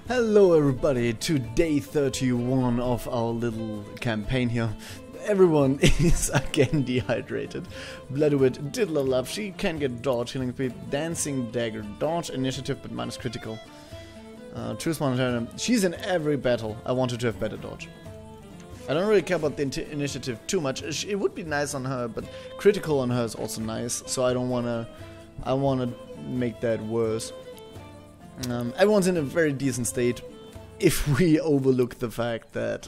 Hello everybody to day 31 of our little campaign here. Everyone is again dehydrated. Bloodwood, Diddler Love, she can get dodge, healing speed, dancing dagger, dodge, initiative but minus critical. Choose one turn. She's in every battle. I want her to have better dodge. I don't really care about the initiative too much. It would be nice on her, but critical on her is also nice. So I don't wanna. I wanna make that worse. Everyone's in a very decent state. If we overlook the fact that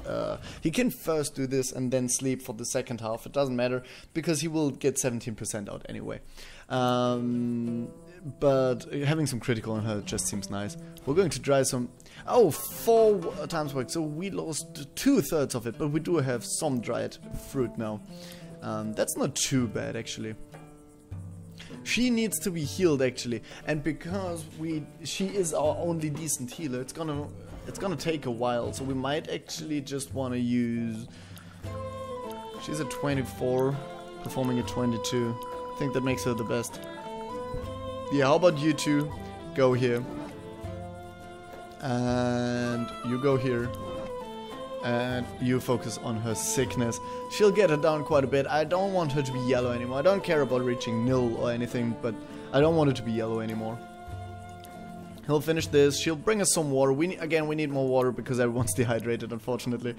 he can first do this and then sleep for the second half, it doesn't matter because he will get 17% out anyway. But having some critical on her just seems nice. We're going to try some... Oh, 4 times work, so we lost 2/3 of it, but we do have some dried fruit now. That's not too bad actually. She needs to be healed actually, and because she is our only decent healer, it's gonna take a while, so we might actually just want to use... She's at 24, performing at 22. I think that makes her the best. Yeah, how about you two go here, and you go here, and you focus on her sickness. She'll get her down quite a bit. I don't want her to be yellow anymore. I don't care about reaching nil or anything, but I don't want her to be yellow anymore. He'll finish this. She'll bring us some water. We need more water because everyone's dehydrated, unfortunately.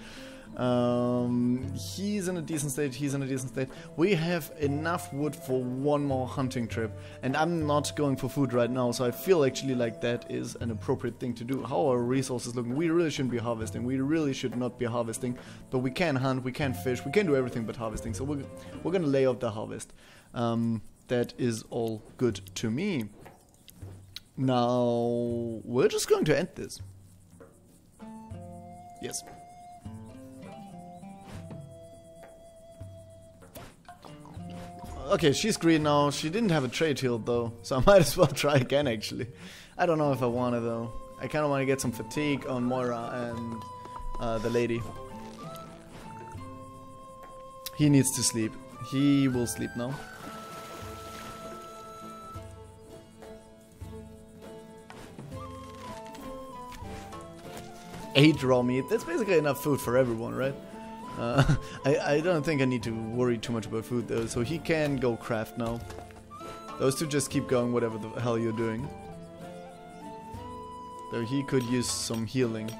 He's in a decent state. He's in a decent state. We have enough wood for one more hunting trip, and I'm not going for food right now, so I feel actually like that is an appropriate thing to do. How are our resources looking? We really shouldn't be harvesting. We really should not be harvesting, but we can hunt, we can fish, we can do everything but harvesting, so we're gonna lay off the harvest. That is all good to me. Now, we're just going to end this. Yes. Okay, she's green now. She didn't have a trade heal though, so I might as well try again actually. I don't know if I want to though. I kind of want to get some fatigue on Moira and the lady. He needs to sleep. He will sleep now. Eight raw meat. That's basically enough food for everyone, right? I don't think I need to worry too much about food though, so he can go craft now. Those two just keep going whatever the hell you're doing. Though he could use some healing.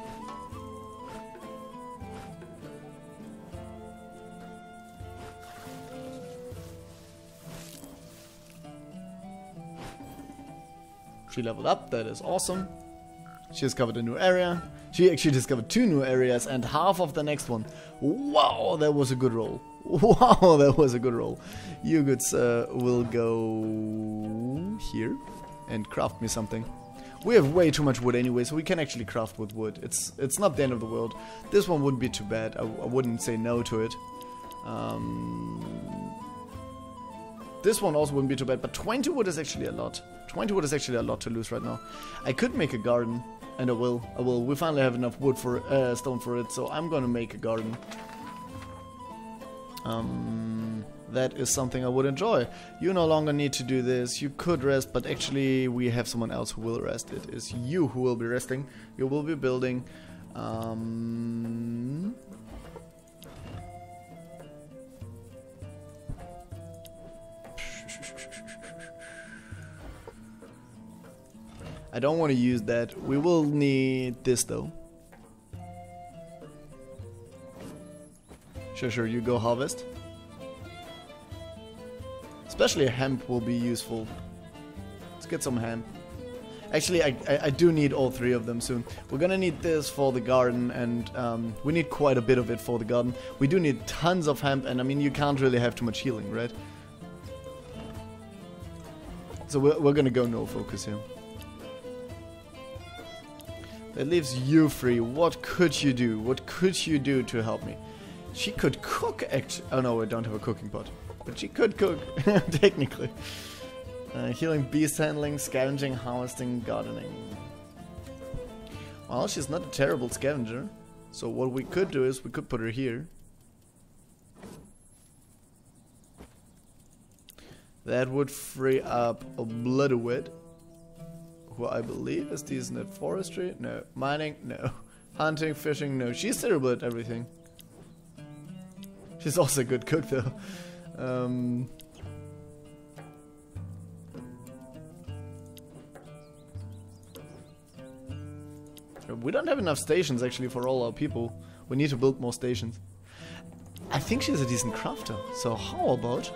She leveled up, that is awesome. She discovered a new area. She actually discovered 2 new areas and half of the next one. Wow, that was a good roll. Wow, that was a good roll. You goods will go here and craft me something. We have way too much wood anyway, so we can actually craft with wood. It's not the end of the world. This one wouldn't be too bad. I wouldn't say no to it. This one also wouldn't be too bad, but 20 wood is actually a lot. 20 wood is actually a lot to lose right now. I could make a garden, and I will. We finally have enough wood for stone for it, so I'm gonna make a garden. That is something I would enjoy. You no longer need to do this. You could rest, but actually we have someone else who will rest. It is you who will be resting. You will be building. I don't want to use that. We will need this though. Sure, you go harvest. Especially hemp will be useful. Let's get some hemp. Actually, I do need all 3 of them soon. We're gonna need this for the garden, and we need quite a bit of it for the garden. We do need tons of hemp, and I mean, you can't really have too much healing, right? So we're gonna go no focus here. That leaves you free. What could you do? What could you do to help me? She could cook, actually. Oh no, I don't have a cooking pot. But she could cook, technically. Healing, beast handling, scavenging, harvesting, gardening. Well, she's not a terrible scavenger. So what we could do is we could put her here. That would free up a Bloodwood, who I believe is decent at forestry. No. Mining? No. Hunting, fishing? No. She's terrible at everything. She's also a good cook though. We don't have enough stations actually for all our people. We need to build more stations. I think she's a decent crafter. So how about...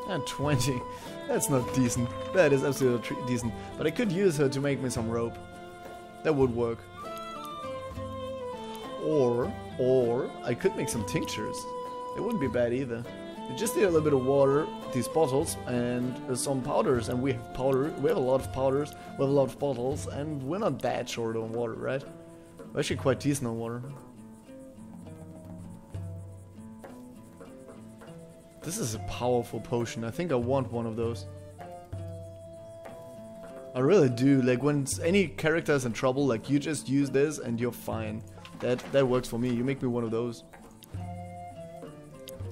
And 20. That's not decent. That is absolutely decent. But I could use her to make me some rope. That would work. Or I could make some tinctures. It wouldn't be bad either. You just need a little bit of water, these bottles, and some powders. And we have powder. We have a lot of powders. We have a lot of bottles, and we're not that short on water, right? We're actually quite decent on water. This is a powerful potion. I think I want one of those. I really do. Like when any character is in trouble, like you just use this and you're fine. That works for me. You make me one of those.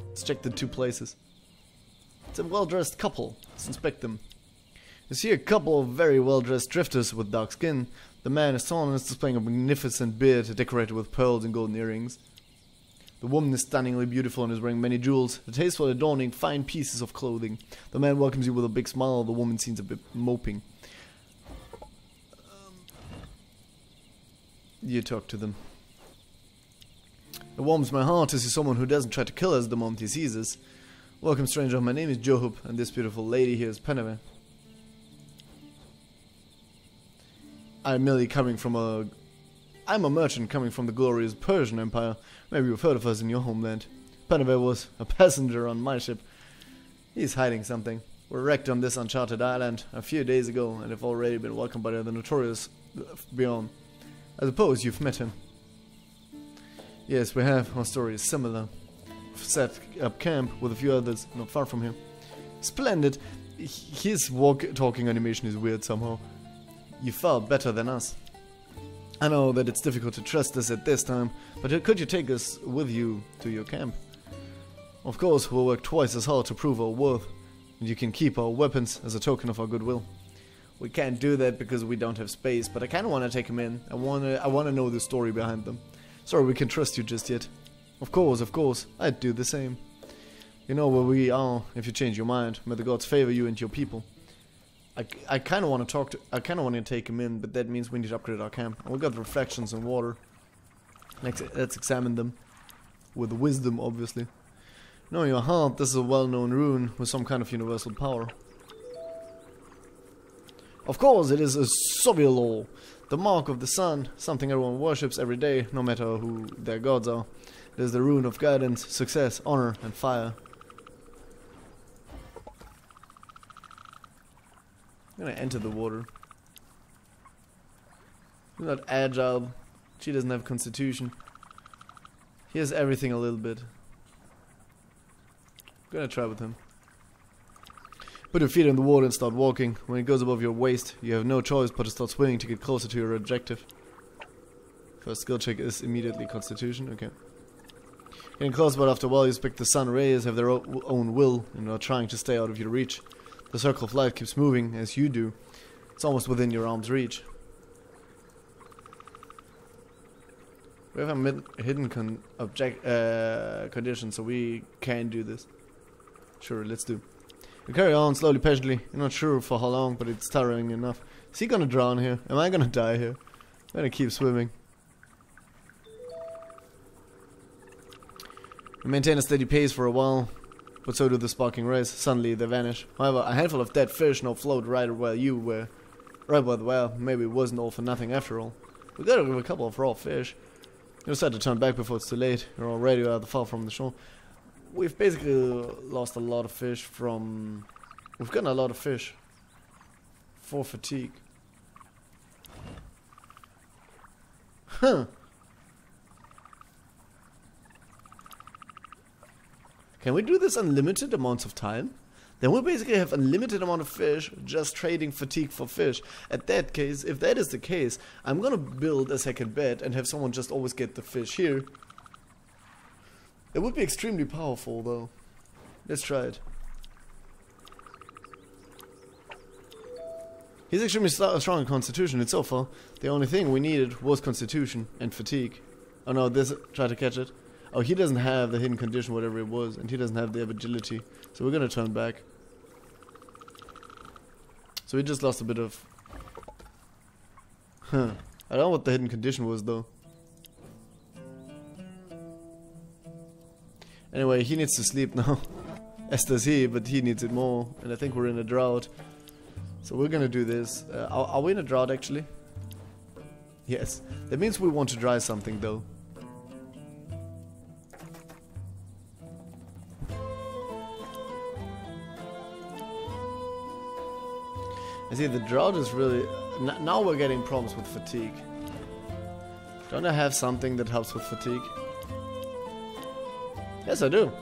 Let's check the two places. It's a well-dressed couple. Let's inspect them. You see a couple of very well-dressed drifters with dark skin. The man is tall and is displaying a magnificent beard decorated with pearls and golden earrings. The woman is stunningly beautiful and is wearing many jewels, tastefully adorning fine pieces of clothing. The man welcomes you with a big smile. The woman seems a bit moping. You talk to them. It warms my heart to see someone who doesn't try to kill us the moment he sees us. Welcome, stranger. My name is Johub, and this beautiful lady here is Peneve. I'm a merchant coming from the glorious Persian Empire. Maybe you've heard of us in your homeland. Peneve was a passenger on my ship. He's hiding something. We're wrecked on this uncharted island a few days ago and have already been welcomed by the notorious Bjorn. I suppose you've met him. Yes, we have. Our story is similar. We've set up camp with a few others not far from here. Splendid. His talking animation is weird somehow. You felt better than us. I know that it's difficult to trust us at this time, but could you take us with you to your camp? Of course, we'll work twice as hard to prove our worth, and you can keep our weapons as a token of our goodwill. We can't do that because we don't have space, but I kind of want to take them in. I want to know the story behind them. Sorry we can't trust you just yet. Of course, I'd do the same. You know where we are if you change your mind. May the gods favor you and your people. I kind of want to take him in, but that means we need to upgrade our camp. And we got reflections and water. Let's examine them. With wisdom, obviously. Knowing your heart, this is a well-known rune with some kind of universal power. Of course, it is a Soviolol, the mark of the sun, something everyone worships every day, no matter who their gods are. It is the rune of guidance, success, honor, and fire. I'm gonna enter the water. He's not agile. She doesn't have constitution. He has everything a little bit. I'm gonna try with him. Put your feet in the water and start walking. When it goes above your waist, you have no choice but to start swimming to get closer to your objective. First skill check is immediately constitution. Okay. Getting close, but after a while you expect the sun rays have their own will and are trying to stay out of your reach. The circle of light keeps moving as you do. It's almost within your arm's reach. We have a hidden condition, so we can do this. Sure, let's do. We carry on slowly, patiently. You're not sure for how long, but it's tiring enough. Is he gonna drown here? Am I gonna die here? I'm gonna keep swimming. We maintain a steady pace for a while, but so do the sparking rays. Suddenly they vanish. However, a handful of dead fish now float right where you were. Right where the well. Maybe it wasn't all for nothing after all. We got a couple of raw fish. You decide to turn back before it's too late. You're already rather far from the shore. We've basically lost a lot of fish from... We've gotten a lot of fish for fatigue. Huh. Can we do this unlimited amounts of time? Then we'll basically have unlimited amount of fish, just trading fatigue for fish. At that case, if that is the case, I'm gonna build a second bed and have someone just always get the fish here. It would be extremely powerful though. Let's try it. He's extremely strong in Constitution. It's so far. The only thing we needed was Constitution and Fatigue. Oh no, this... Try to catch it. Oh, he doesn't have the hidden condition, whatever it was. And he doesn't have the agility. So we're gonna turn back. So we just lost a bit of... Huh. I don't know what the hidden condition was, though. Anyway, he needs to sleep now. As does he, but he needs it more. And I think we're in a drought. So we're gonna do this. Are we in a drought, actually? Yes. That means we want to dry something, though. I see, the drought is really... now we're getting problems with fatigue. Don't I have something that helps with fatigue? Yes, I do.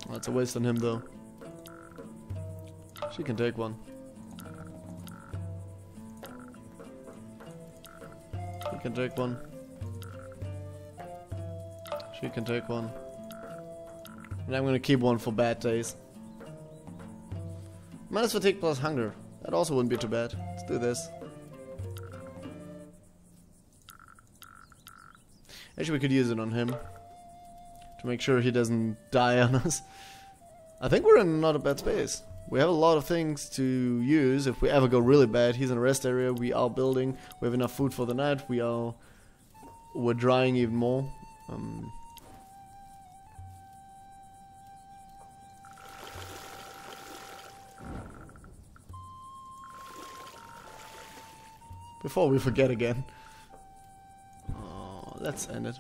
That's a waste on him, though. She can take one. He can take one. She can take one. And I'm gonna keep one for bad days. Minus fatigue plus hunger. That also wouldn't be too bad. Let's do this. Actually, we could use it on him. To make sure he doesn't die on us. I think we're in not a bad space. We have a lot of things to use if we ever go really bad. He's in a rest area. We are building. We have enough food for the night. We're drying even more. Before we forget again. Oh, let's end it.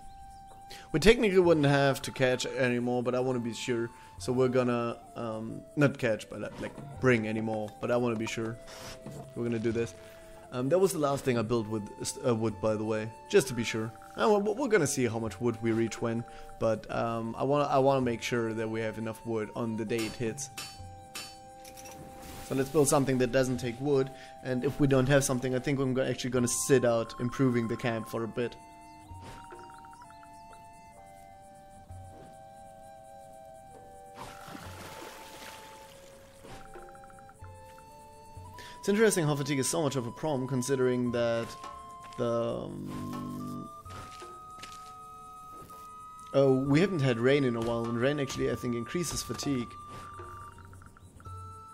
We technically wouldn't have to catch anymore, but I want to be sure. So we're gonna, not catch, but like bring anymore. But I want to be sure. We're gonna do this. That was the last thing I built with wood, by the way, just to be sure. We're gonna see how much wood we reach when, but I wanna make sure that we have enough wood on the day it hits. So let's build something that doesn't take wood, and if we don't have something, I think I'm actually gonna sit out improving the camp for a bit. It's interesting how fatigue is so much of a problem, considering that the... we haven't had rain in a while, and rain actually, I think, increases fatigue.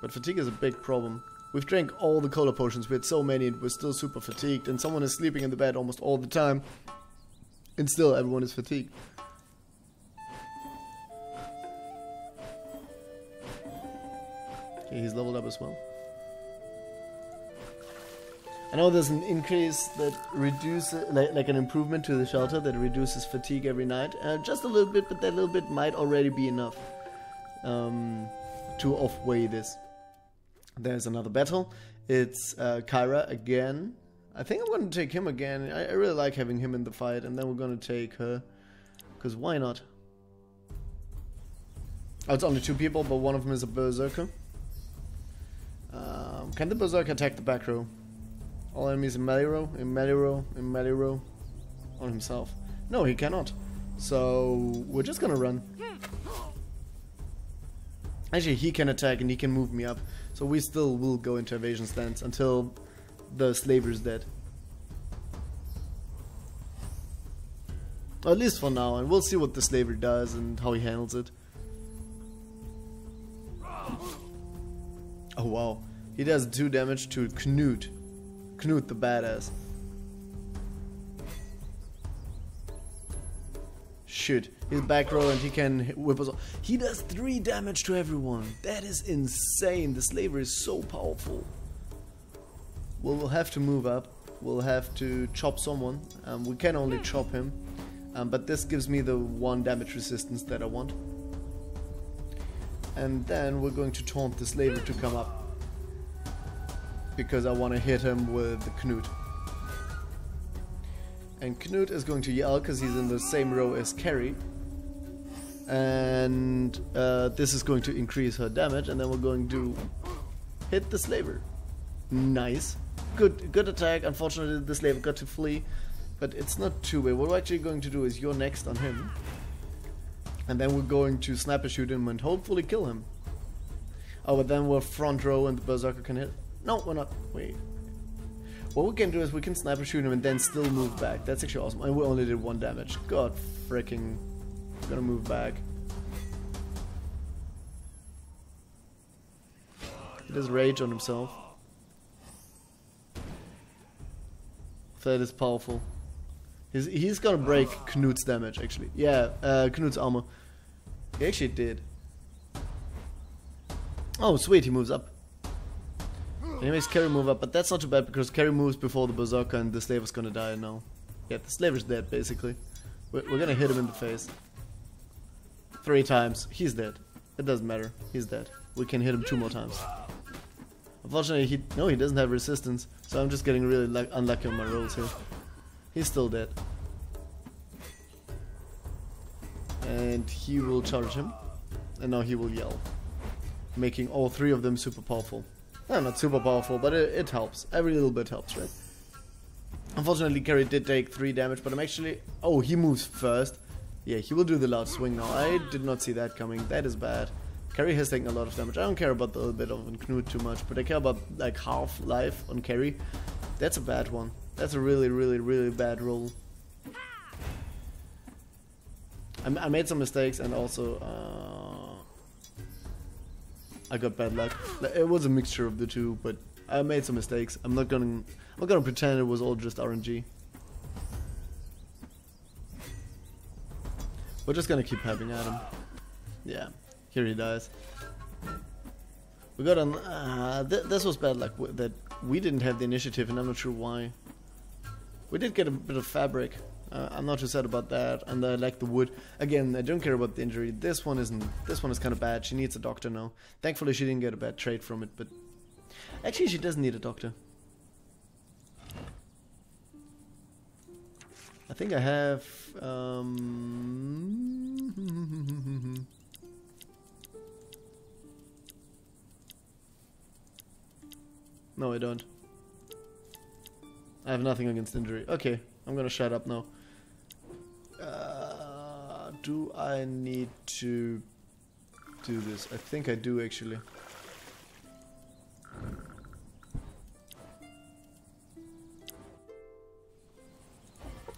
But fatigue is a big problem. We've drank all the cola potions, we had so many, and we're still super fatigued, and someone is sleeping in the bed almost all the time, and still everyone is fatigued. Okay, he's leveled up as well. I know there's an increase that reduces, like an improvement to the shelter that reduces fatigue every night. Just a little bit, but that little bit might already be enough to off-weigh this. There's another battle. It's Kyra again. I think I'm going to take him again. I really like having him in the fight, and then we're going to take her. Because why not? Oh, it's only 2 people, but one of them is a Berzerker. Can the Berzerker attack the back row? All enemies in melee row, in melee row, in melee row, on himself. No, he cannot. So we're just gonna run. Actually, he can attack and he can move me up. So we still will go into evasion stance until the slaver is dead. Or at least for now, and we'll see what the slaver does and how he handles it. Oh wow, he does 2 damage to Knut. Knut the badass. Shit, he's back row and he can whip us off. He does 3 damage to everyone. That is insane. The slaver is so powerful. Well, we'll have to move up. We'll have to chop someone. We can only chop him. But this gives me the 1 damage resistance that I want. And then we're going to taunt the slaver to come up. Because I want to hit him with Knut. And Knut is going to yell because he's in the same row as Carrie. And this is going to increase her damage, and then we're going to hit the slaver. Nice. Good attack. Unfortunately, the slaver got to flee. But it's not too bad. What we're actually going to do is you're next on him. And then we're going to sniper shoot him and hopefully kill him. Oh, but then we're front row and the Berzerker can hit. No, we're not. Wait. What we can do is we can sniper shoot him and then still move back. That's actually awesome. And we only did 1 damage. God freaking. Gonna move back. He does rage on himself. That is powerful. He's gonna break Knut's damage, actually. Yeah, Knut's armor. He actually did. Oh, sweet, he moves up. And he makes Carry move up, but that's not too bad because Carry moves before the Berzerker and the Slaver's gonna die now. Yeah, the Slaver's dead, basically. We're gonna hit him in the face. 3 times. He's dead. It doesn't matter. He's dead. We can hit him 2 more times. Unfortunately, he doesn't have resistance, so I'm just getting really unlucky on my rolls here. He's still dead. And he will charge him. And now he will yell. Making all 3 of them super powerful. No, not super powerful, but it helps. Every little bit helps, right? Unfortunately, Carry did take 3 damage, but I'm actually... Oh, he moves first. Yeah, he will do the loud swing now. I did not see that coming. That is bad. Carry has taken a lot of damage. I don't care about the little bit of Knut too much, but I care about like half life on Carry. That's a bad one. That's a really, really, really bad roll. I made some mistakes and also I got bad luck. It was a mixture of the two, but I made some mistakes. I'm not gonna pretend it was all just RNG. We're just gonna keep having at him. Yeah, here he dies. We got on. This was bad luck that we didn't have the initiative, and I'm not sure why. We did get a bit of fabric. I'm not too sad about that, and I like the wood. Again, I don't care about the injury. This one isn't. This one is kind of bad. She needs a doctor now. Thankfully, she didn't get a bad trade from it, but actually, she doesn't need a doctor. I think I have. No, I don't. I have nothing against injury. Okay, I'm gonna shut up now. Do I need to do this? I think I do actually.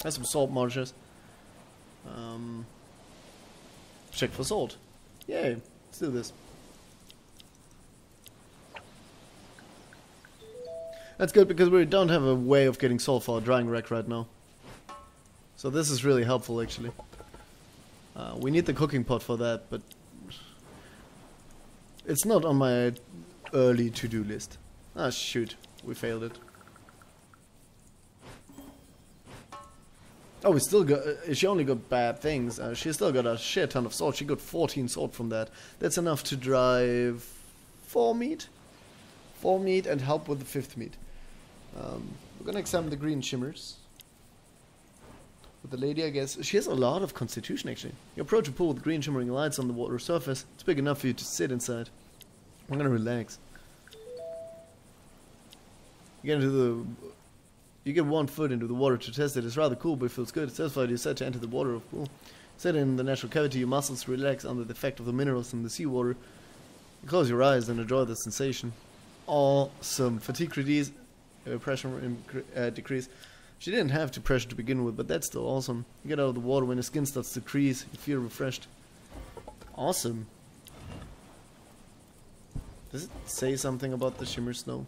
That's some salt marshes. Check for salt. Yay, let's do this. That's good because we don't have a way of getting salt for our drying rack right now. So this is really helpful actually. We need the cooking pot for that, but it's not on my early to-do list. Ah shoot, we failed it. Oh, we still got, she only got bad things. She still got a shit ton of salt. She got 14 salt from that. That's enough to drive 4 meat. 4 meat and help with the 5th meat. We're gonna examine the green shimmers. With the lady, I guess. She has a lot of constitution, actually. You approach a pool with green shimmering lights on the water surface. It's big enough for you to sit inside. I'm gonna relax. You get 1 foot into the water to test it. It's rather cool, but it feels good. It's satisfied you decide to enter the water of the pool. Sit in the natural cavity, your muscles relax under the effect of the minerals in the seawater. You close your eyes and enjoy the sensation. Awesome. Fatigue reduce, pressure decrease. She didn't have to pressure to begin with, but that's still awesome. You get out of the water when your skin starts to crease, you feel refreshed. Awesome. Does it say something about the shimmer snow?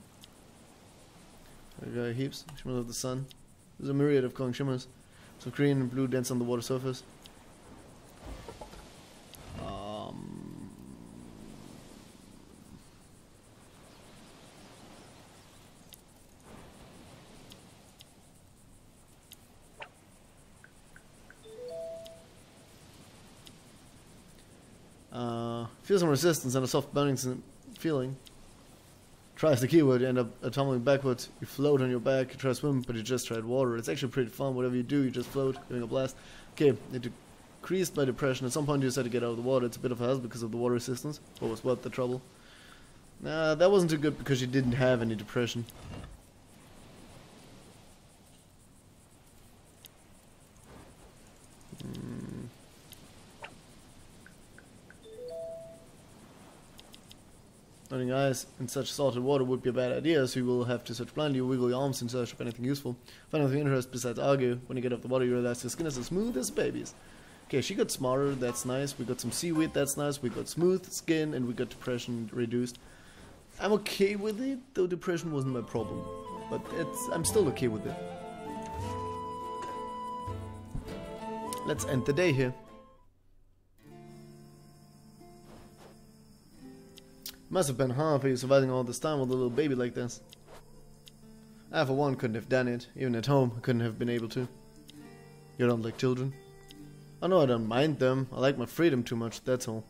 There are heaps, shimmers of the sun. There's a myriad of glowing shimmers. So green and blue dance on the water surface. Feel some resistance and a soft burning feeling. Tries the keyword, you end up tumbling backwards. You float on your back, you try to swim, but you just tried water. It's actually pretty fun. Whatever you do, you just float, giving a blast. Okay, it decreased by depression. At some point you decide to get out of the water. It's a bit of a hassle because of the water resistance, but was worth the trouble. Nah, that wasn't too good because you didn't have any depression. Running eyes in such salted water would be a bad idea, so you will have to search blindly or wiggle your arms in search of anything useful. Find nothing interest besides algae. When you get off the water, you realize your skin is as smooth as a baby's. Okay, she got smarter, that's nice. We got some seaweed, that's nice. We got smooth skin, and we got depression reduced. I'm okay with it, though depression wasn't my problem. But I'm still okay with it. Let's end the day here. Must have been hard for you surviving all this time with a little baby like this. I, for one, couldn't have done it. Even at home, I couldn't have been able to. You don't like children? Oh no, I don't mind them. I like my freedom too much, that's all.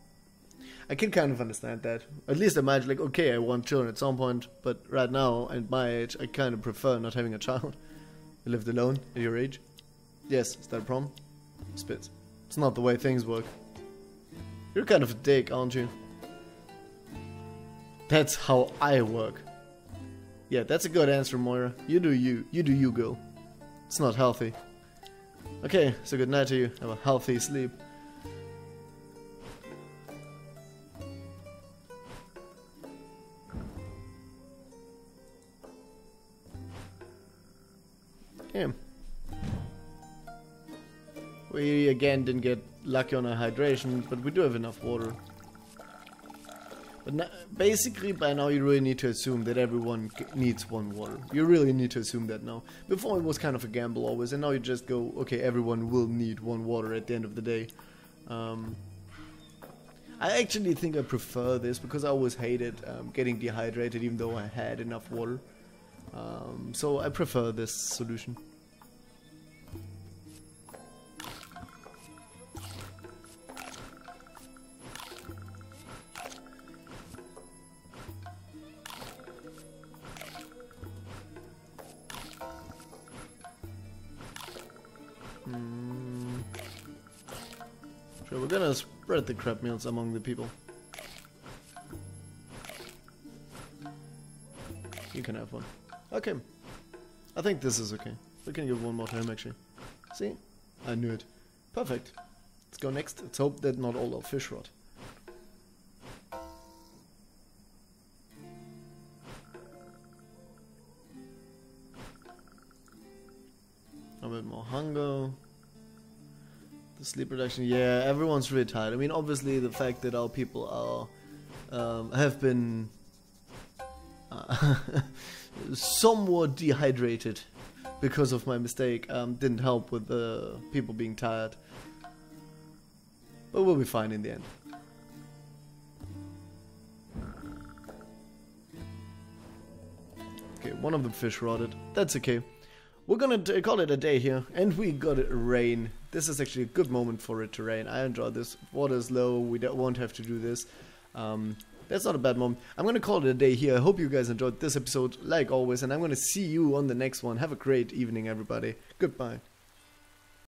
I can kind of understand that. At least imagine, like, okay, I want children at some point, but right now, at my age, I kind of prefer not having a child. You lived alone at your age? Yes, is that a problem? Spits. It's not the way things work. You're kind of a dick, aren't you? That's how I work. Yeah, that's a good answer, Moira. You do you. You do you, girl. It's not healthy. Okay, so good night to you. Have a healthy sleep. Yeah. We again didn't get lucky on our hydration, but we do have enough water. But basically, by now you really need to assume that everyone needs one water. You really need to assume that now. Before it was kind of a gamble always, and now you just go, okay, everyone will need one water at the end of the day. I actually think I prefer this, because I always hated getting dehydrated even though I had enough water. So I prefer this solution. Sure, we're gonna spread the crab meals among the people. You can have one. Okay. I think this is okay. We can give one more time actually. See? I knew it. Perfect. Let's go next. Let's hope that not all our fish rot. A bit more hunger. The sleep reduction. Yeah, everyone's really tired. I mean, obviously the fact that our people are have been somewhat dehydrated because of my mistake didn't help with the people being tired. But we'll be fine in the end. Okay, one of the fish rotted. That's okay. We're gonna call it a day here, and we got it rain. This is actually a good moment for it to rain. I enjoy this. Water is low, we won't have to do this. That's not a bad moment. I'm gonna call it a day here. I hope you guys enjoyed this episode, like always, and I'm gonna see you on the next one. Have a great evening, everybody. Goodbye.